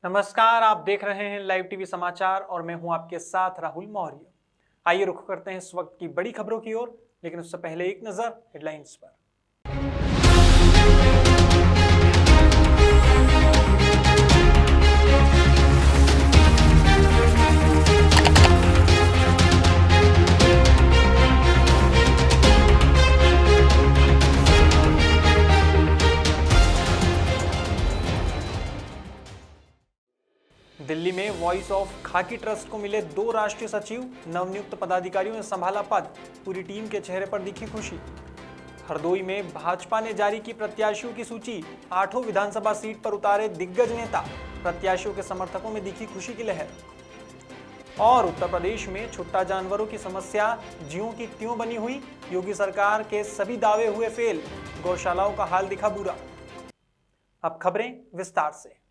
नमस्कार, आप देख रहे हैं लाइव टीवी समाचार और मैं हूं आपके साथ राहुल मौर्य। आइए रुख करते हैं इस वक्त की बड़ी खबरों की ओर, लेकिन उससे पहले एक नजर हेडलाइंस पर। दिल्ली में वॉइस ऑफ खाकी ट्रस्ट को मिले 2 राष्ट्रीय सचिव, नवनियुक्त पदाधिकारियों ने संभाला पद, पूरी टीम के चेहरे पर दिखी खुशी। हरदोई में भाजपा ने जारी की प्रत्याशियों की सूची, 8 विधानसभा सीट पर उतारे दिग्गज नेता, प्रत्याशियों के समर्थकों में दिखी खुशी की लहर। और उत्तर प्रदेश में छुट्टा जानवरों की समस्या ज्यों की त्यों बनी हुई, योगी सरकार के सभी दावे हुए फेल, गौशालाओं का हाल दिखा बुरा। अब खबरें विस्तार से।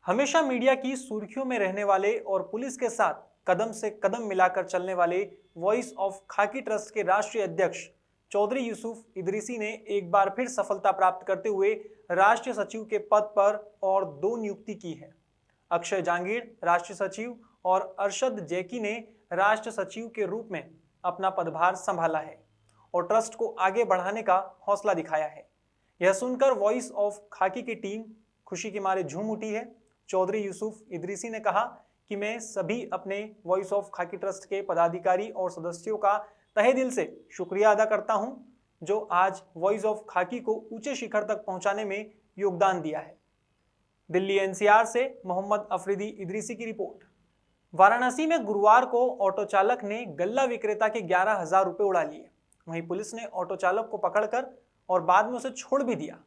हमेशा मीडिया की सुर्खियों में रहने वाले और पुलिस के साथ कदम से कदम मिलाकर चलने वाले वॉइस ऑफ खाकी ट्रस्ट के राष्ट्रीय अध्यक्ष चौधरी यूसुफ इदरीसी ने एक बार फिर सफलता प्राप्त करते हुए राष्ट्रीय सचिव के पद पर और 2 नियुक्ति की है। अक्षय जांगीर राष्ट्रीय सचिव और अरशद जैकी ने राष्ट्रीय सचिव के रूप में अपना पदभार संभाला है और ट्रस्ट को आगे बढ़ाने का हौसला दिखाया है। यह सुनकर वॉइस ऑफ खाकी की टीम खुशी के मारे झूम उठी है। चौधरी यूसुफ इदरीसी ने कहा कि मैं सभी अपने वॉइस ऑफ खाकी ट्रस्ट के पदाधिकारी और सदस्यों का तहे दिल से शुक्रिया अदा करता हूं, जो आज वॉइस ऑफ खाकी को ऊंचे शिखर तक पहुंचाने में योगदान दिया है। दिल्ली एनसीआर से मोहम्मद अफरीदी इदरीसी की रिपोर्ट। वाराणसी में गुरुवार को ऑटो चालक ने गल्ला विक्रेता के 11,000 रुपए उड़ा लिए। वहीं पुलिस ने ऑटो चालक को पकड़कर और बाद में उसे छोड़ भी दिया।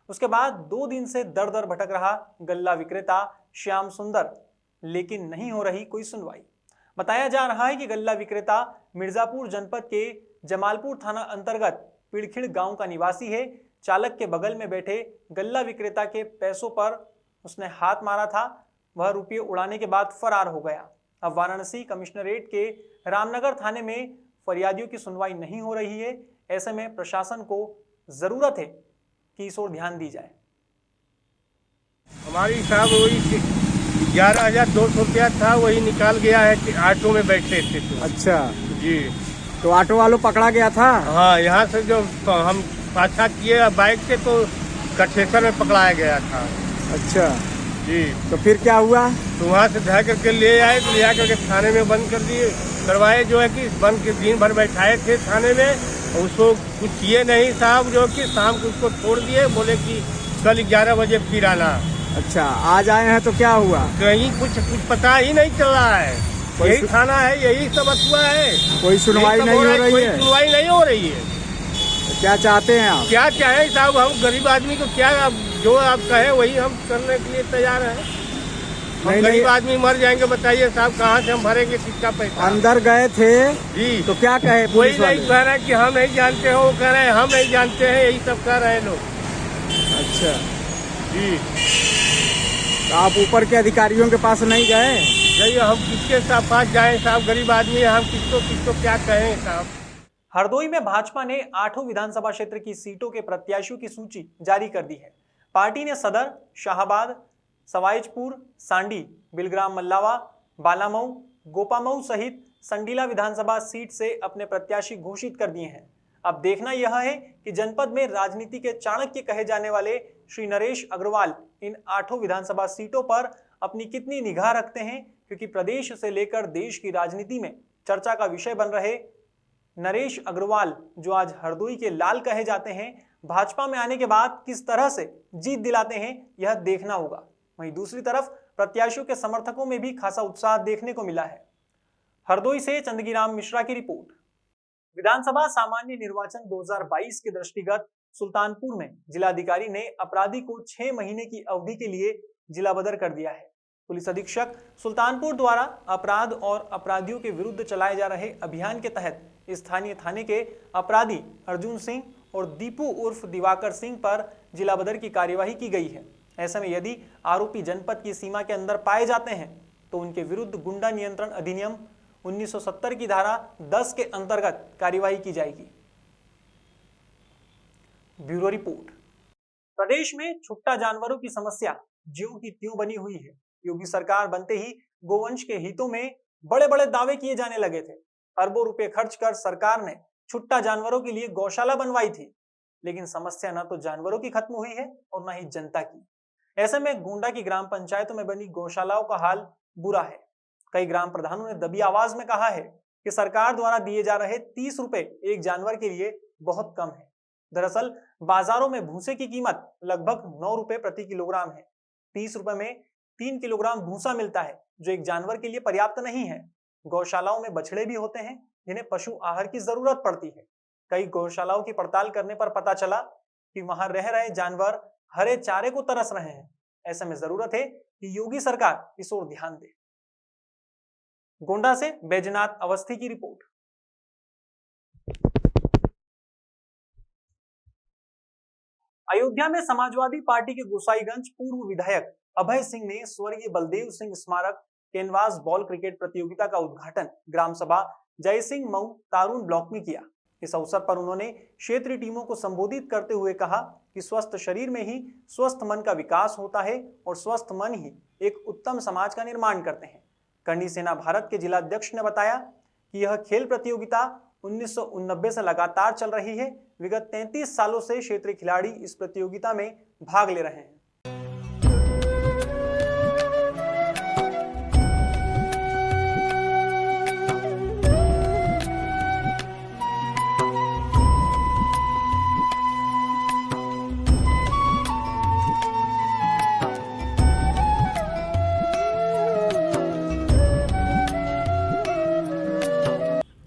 उसके बाद 2 दिन से दर दर भटक रहा गल्ला विक्रेता श्याम सुंदर, लेकिन नहीं हो रही कोई सुनवाई। बताया जा रहा है कि गल्ला विक्रेता मिर्जापुर जनपद के जमालपुर थाना अंतर्गत पिड़खिड़ गांव का निवासी है। चालक के बगल में बैठे गल्ला विक्रेता के पैसों पर उसने हाथ मारा था। वह रुपये उड़ाने के बाद फरार हो गया। अब वाराणसी कमिश्नरेट के रामनगर थाने में फरियादियों की सुनवाई नहीं हो रही है। ऐसे में प्रशासन को जरूरत है कि इस ओर ध्यान दी जाए। हमारी साहब वही 11,200 रुपया था, वही निकाल गया है कि ऑटो में बैठे थे तो। अच्छा जी, तो ऑटो वालों पकड़ा गया था? हाँ, यहाँ से जो हम पाछा किए बाइक से तो कठेसर में पकड़ाया गया था। अच्छा जी, तो फिर क्या हुआ? तो वहाँ से धर करके ले आए, तो ले आकर के थाने में बंद कर दिए करवाए, जो है कि बंद के दिन भर बैठाए थे थाने में। उसको कुछ ये नहीं साहब, जो कि शाम को उसको छोड़ दिए, बोले कि कल 11 बजे फिर आना। अच्छा, आज आए हैं तो क्या हुआ? कहीं कुछ पता ही नहीं चल रहा है। यही थाना है, यही सब हुआ है, कोई सुनवाई नहीं हो रही है। सुनवाई नहीं हो रही है। तो क्या चाहते हैं आप? क्या चाहें साहब, हम गरीब आदमी को क्या, जो आप कहे वही हम करने के लिए तैयार हैं। हम गरीब आदमी मर जाएंगे, बताइए साहब, कहाँ से हम भरेंगे किसका पैसा? अंदर गए थे जी, तो क्या कहे? कोई नहीं कह रहा है कि हम नहीं जानते हैं, वो कह रहे हैं हम नहीं जानते हैं, यही सब कह रहे हैं लोग। अच्छा जी, तो आप ऊपर के अधिकारियों के पास नहीं गए? जाइए, हम किसके पास जाएं साहब, गरीब आदमी है, हम किसको क्या कहें साहब। हरदोई में भाजपा ने 8 विधानसभा क्षेत्र की सीटों के प्रत्याशियों की सूची जारी कर दी है। पार्टी ने सदर, शाहबाद, सवाईजपुर, सांडी, बिलग्राम मल्लावा, बालामऊ, गोपामऊ सहित संडीला विधानसभा सीट से अपने प्रत्याशी घोषित कर दिए हैं। अब देखना यह है कि जनपद में राजनीति के चाणक्य कहे जाने वाले श्री नरेश अग्रवाल इन 8 विधानसभा सीटों पर अपनी कितनी निगाह रखते हैं, क्योंकि प्रदेश से लेकर देश की राजनीति में चर्चा का विषय बन रहे नरेश अग्रवाल, जो आज हरदोई के लाल कहे जाते हैं, भाजपा में आने के बाद किस तरह से जीत दिलाते हैं, यह देखना होगा। वहीं दूसरी तरफ प्रत्याशियों के समर्थकों में भी खासा उत्साह देखने को मिला है। हरदोई से चंदगीराम मिश्रा की रिपोर्ट। विधानसभा सामान्य निर्वाचन 2022 के दृष्टिगत सुल्तानपुर में जिलाधिकारी ने अपराधी को 6 महीने की अवधि के लिए जिला बदर कर दिया है। पुलिस अधीक्षक सुल्तानपुर द्वारा अपराध और अपराधियों के विरुद्ध चलाए जा रहे अभियान के तहत स्थानीय थाने के अपराधी अर्जुन सिंह और दीपू उर्फ दिवाकर सिंह पर जिला बदर की कार्यवाही की गई है। ऐसे में यदि आरोपी जनपद की सीमा के अंदर पाए जाते हैं तो उनके विरुद्ध गुंडा नियंत्रण अधिनियम 1970 की धारा 10 के अंतर्गत कार्यवाही की जाएगी। Bureau report. प्रदेश में छुट्टा जानवरों की समस्या ज्यों की त्यों बनी हुई है। योगी सरकार बनते ही गोवंश के हितों में बड़े बड़े दावे किए जाने लगे थे। अरबों रुपए खर्च कर सरकार ने छुट्टा जानवरों के लिए गौशाला बनवाई थी, लेकिन समस्या न तो जानवरों की खत्म हुई है और न ही जनता की। ऐसे में गोंडा की ग्राम पंचायतों में बनी गौशालाओं का हाल बुरा है। कई ग्राम प्रधानों ने दबी आवाज में कहा है कि सरकार द्वारा दिए जा रहे 30 रुपए एक जानवर के लिए बहुत कम है। दरअसल बाजारों में भूसे की कीमत लगभग 9 रुपए प्रति किलोग्राम है। 30 रुपए में 3 किलोग्राम भूसा मिलता है, जो एक जानवर के लिए पर्याप्त नहीं है। गौशालाओं में बछड़े भी होते हैं जिन्हें पशु आहार की जरूरत पड़ती है। कई गौशालाओं की पड़ताल करने पर पता चला कि वहां रह रहे जानवर हरे चारे को तरस रहे हैं। ऐसे में जरूरत है कि योगी सरकार इस ओर ध्यान दे। गोंडा से बैजनाथ अवस्थी की रिपोर्ट। अयोध्या में समाजवादी पार्टी के गोसाईगंज पूर्व विधायक अभय सिंह ने स्वर्गीय बलदेव सिंह स्मारक कैनवास बॉल क्रिकेट प्रतियोगिता का उद्घाटन ग्राम सभा जय सिंह मऊ तारून ब्लॉक में किया। इस अवसर पर उन्होंने क्षेत्रीय टीमों को संबोधित करते हुए कहा कि स्वस्थ शरीर में ही स्वस्थ मन का विकास होता है और स्वस्थ मन ही एक उत्तम समाज का निर्माण करते हैं। करणी सेना भारत के जिलाध्यक्ष ने बताया कि यह खेल प्रतियोगिता 1989 से लगातार चल रही है। विगत 33 सालों से क्षेत्रीय खिलाड़ी इस प्रतियोगिता में भाग ले रहे हैं।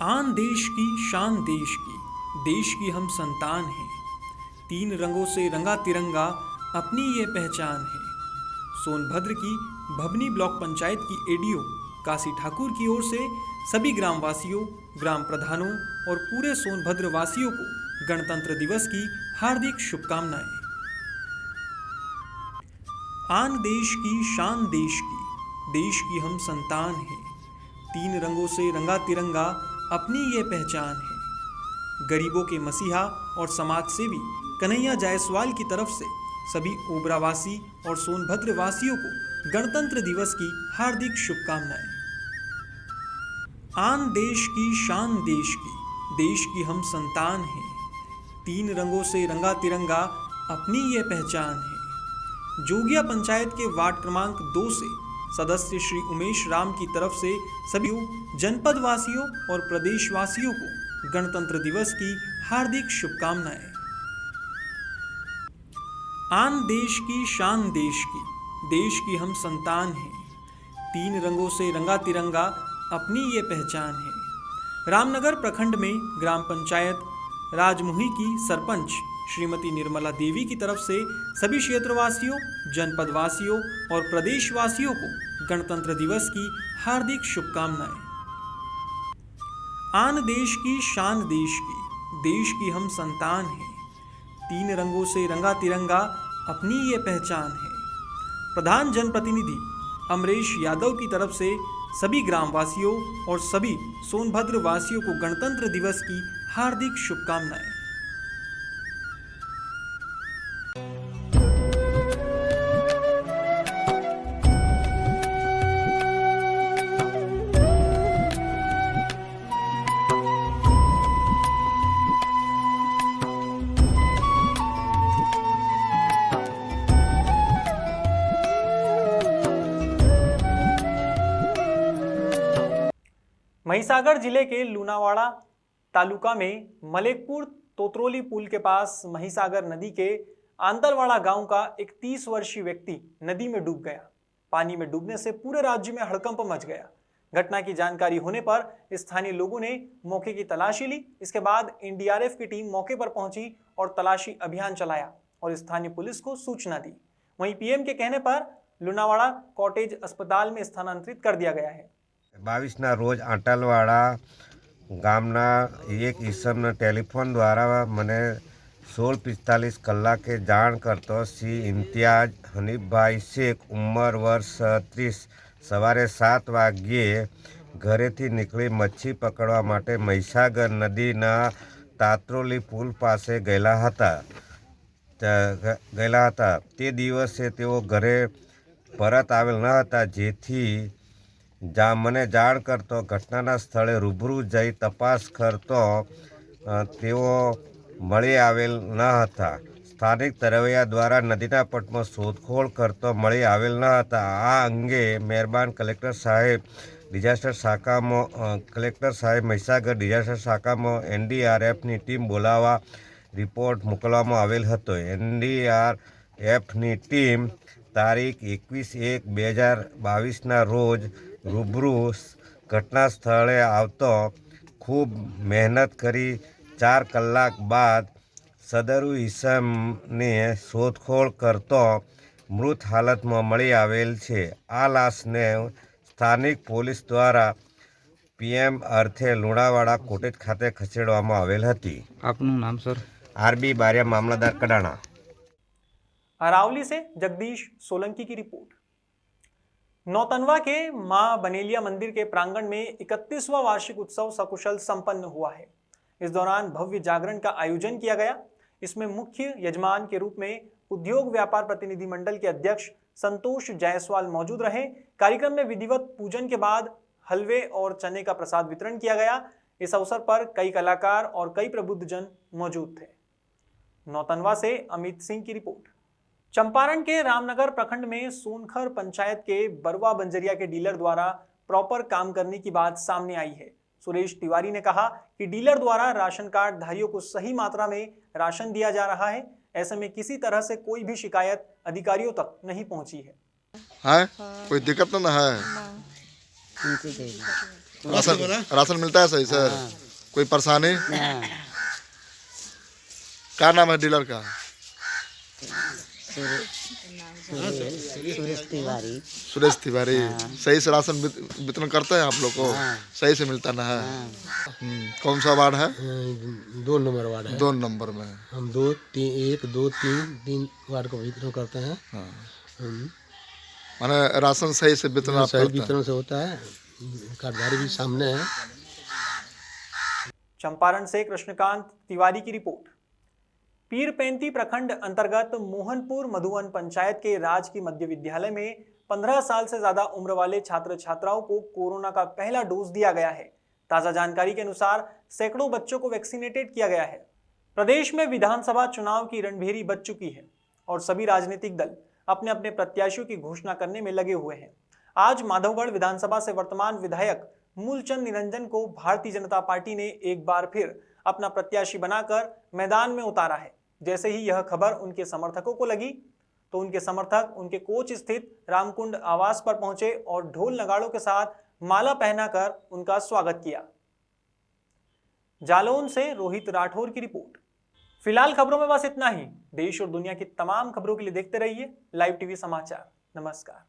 आन देश की शान देश की हम संतान हैं। 3 रंगों से रंगा तिरंगा अपनी ये पहचान है। सोनभद्र की भवनी ब्लॉक पंचायत की एडीओ काशी ठाकुर की ओर से सभी ग्रामवासियों, ग्राम प्रधानों और पूरे सोनभद्र वासियों को गणतंत्र दिवस की हार्दिक शुभकामनाएं। आन देश की शान देश की हम संतान हैं। 3 रंगों से रंगा तिरंगा अपनी ये पहचान है। गरीबों के मसीहा और समाज सेवी कन्हैया जायसवाल की तरफ से सभी ओबरावासी और सोनभद्र वासियों को गणतंत्र दिवस की हार्दिक शुभकामनाएं। आन देश की शान देश की हम संतान हैं। 3 रंगों से रंगा तिरंगा अपनी ये पहचान है। जोगिया पंचायत के वार्ड क्रमांक 2 से सदस्य श्री उमेश राम की तरफ से सभी जनपद वासियों और प्रदेश वासियों को गणतंत्र दिवस की हार्दिक शुभकामनाएं। आन देश की शान देश की हम संतान हैं। 3 रंगों से रंगा तिरंगा अपनी ये पहचान है। रामनगर प्रखंड में ग्राम पंचायत राजमुही की सरपंच श्रीमती निर्मला देवी की तरफ से सभी क्षेत्रवासियों, जनपद वासियों और प्रदेशवासियों को गणतंत्र दिवस की हार्दिक शुभकामनाएं। आन देश की शान देश की हम संतान हैं। 3 रंगों से रंगा तिरंगा अपनी ये पहचान है। प्रधान जनप्रतिनिधि अमरेश यादव की तरफ से सभी ग्रामवासियों और सभी सोनभद्र वासियों को गणतंत्र दिवस की हार्दिक शुभकामनाएं। महिसागर जिले के लूनावाड़ा तालुका में मलेकपुर तोतरोली पुल के पास महिसागर नदी के आंतरवाड़ा गांव का एक 30 वर्षीय व्यक्ति नदी में डूब गया। पानी में डूबने से पूरे राज्य में हड़कंप मच गया। घटना की जानकारी होने पर स्थानीय लोगों ने मौके की तलाशी ली। इसके बाद एनडीआरएफ की टीम मौके पर पहुंची और तलाशी अभियान चलाया और स्थानीय पुलिस को सूचना दी। वहीं पीएम के कहने पर लूनावाड़ा कॉटेज अस्पताल में स्थानांतरित कर दिया गया है। 22ના રોજ આંટાલવાડા ગામના એક ઈસમને ટેલિફોન દ્વારા મને 16:45 કલાકે જાણ કરતો શ્રી ઇમ્તિયાજ હનીફભાઈ શેખ ઉંમર વર્ષ 30 સવારે 7 વાગ્યે ઘરેથી નીકળી મચ્છી પકડવા માટે મહીસાગર નદીના તાતરોલી પુલ પાસે ગયેલા હતા તે દિવસે તેઓ ઘરે પરત આવેલ ન હતા, જેથી મને જાણ કરતો ઘટનાના સ્થળે રૂબરૂ જઈ તપાસ કરતો તેઓ મળી આવેલ ન હતા. સ્થાનિક તરવૈયા દ્વારા નદીના પટમાં શોધખોળ કરતો મળી આવેલ ન હતા. આ અંગે મહેરબાન કલેક્ટર સાહેબ મહીસાગર ડિઝાસ્ટર શાખામાં NDRFની ટીમ બોલાવવા રિપોર્ટ મોકલવામાં આવેલ હતો. NDRFની ટીમ તારીખ 21/1/2022ના રોજ રૂબરૂ ઘટના સ્થળે આવતો ખૂબ મહેનત કરી 4 કલાક બાદ સદરુ ઈસમને શોધખોળ કરતો મૃત હાલતમાં મળી આવેલ છે. આ લાશને સ્થાનિક પોલીસ દ્વારા PM અર્થે લુણાવાડા કોટેજ ખાતે ખસેડવામાં આવેલ હતી. આપનું નામ સર? RB બારિયા, મામલતદાર કડાણા. अरावली से जगदीश सोलंकी की रिपोर्ट। नौतनवा के मां बनेलिया मंदिर के प्रांगण में 31वां वार्षिक उत्सव सकुशल संपन्न हुआ है। इस दौरान भव्य जागरण का आयोजन किया गया। इसमें मुख्य यजमान के रूप में उद्योग व्यापार प्रतिनिधि मंडल के अध्यक्ष संतोष जायसवाल मौजूद रहे। कार्यक्रम में विधिवत पूजन के बाद हलवे और चने का प्रसाद वितरण किया गया। इस अवसर पर कई कलाकार और कई प्रबुद्धजन मौजूद थे। नौतनवा से अमित सिंह की रिपोर्ट। चंपारण के रामनगर प्रखंड में सोनखर पंचायत के बरवा बंजरिया के डीलर द्वारा प्रॉपर काम करने की बात सामने आई है। सुरेश तिवारी ने कहा कि डीलर द्वारा राशन कार्ड धारियों को सही मात्रा में राशन दिया जा रहा है। ऐसे में किसी तरह से कोई भी शिकायत अधिकारियों तक नहीं पहुंची है। कोई दिक्कत तो ना है? राशन मिलता है सही से? कोई परेशानी? क्या नाम है डीलर का? सुरेश तिवारी। सही से राशन वितरण करते हैं आप लोग को? सही से मिलता ना है? कौन सा वार्ड है? 2 नंबर वार्ड है। 2 नंबर में हम 2, 3, 1, 2, 3 वार्ड को वितरण करते हैं। माने राशन सही से वितरण आप सही करते हैं? वितरण से होता है। कार्डधारी भी सामने है। चंपारण से कृष्णकांत तिवारी की रिपोर्ट। पीरपेंती प्रखंड अंतर्गत मोहनपुर मधुवन पंचायत के राजकीय मध्य विद्यालय में 15 साल से ज्यादा उम्र वाले छात्र छात्राओं को कोरोना का पहला डोज दिया गया है। ताजा जानकारी के अनुसार सैकड़ों बच्चों को वैक्सीनेटेड किया गया है। प्रदेश में विधानसभा चुनाव की रणभेरी बज चुकी है और सभी राजनीतिक दल अपने अपने प्रत्याशियों की घोषणा करने में लगे हुए हैं। आज माधवगढ़ विधानसभा से वर्तमान विधायक मूलचंद निरंजन को भारतीय जनता पार्टी ने एक बार फिर अपना प्रत्याशी बनाकर मैदान में उतारा है। जैसे ही यह खबर उनके समर्थकों को लगी तो उनके समर्थक उनके कोच स्थित रामकुंड आवास पर पहुंचे और ढोल नगाड़ों के साथ माला पहनाकर उनका स्वागत किया। जालौन से रोहित राठौर की रिपोर्ट। फिलहाल खबरों में बस इतना ही। देश और दुनिया की तमाम खबरों के लिए देखते रहिए लाइव टीवी समाचार। नमस्कार।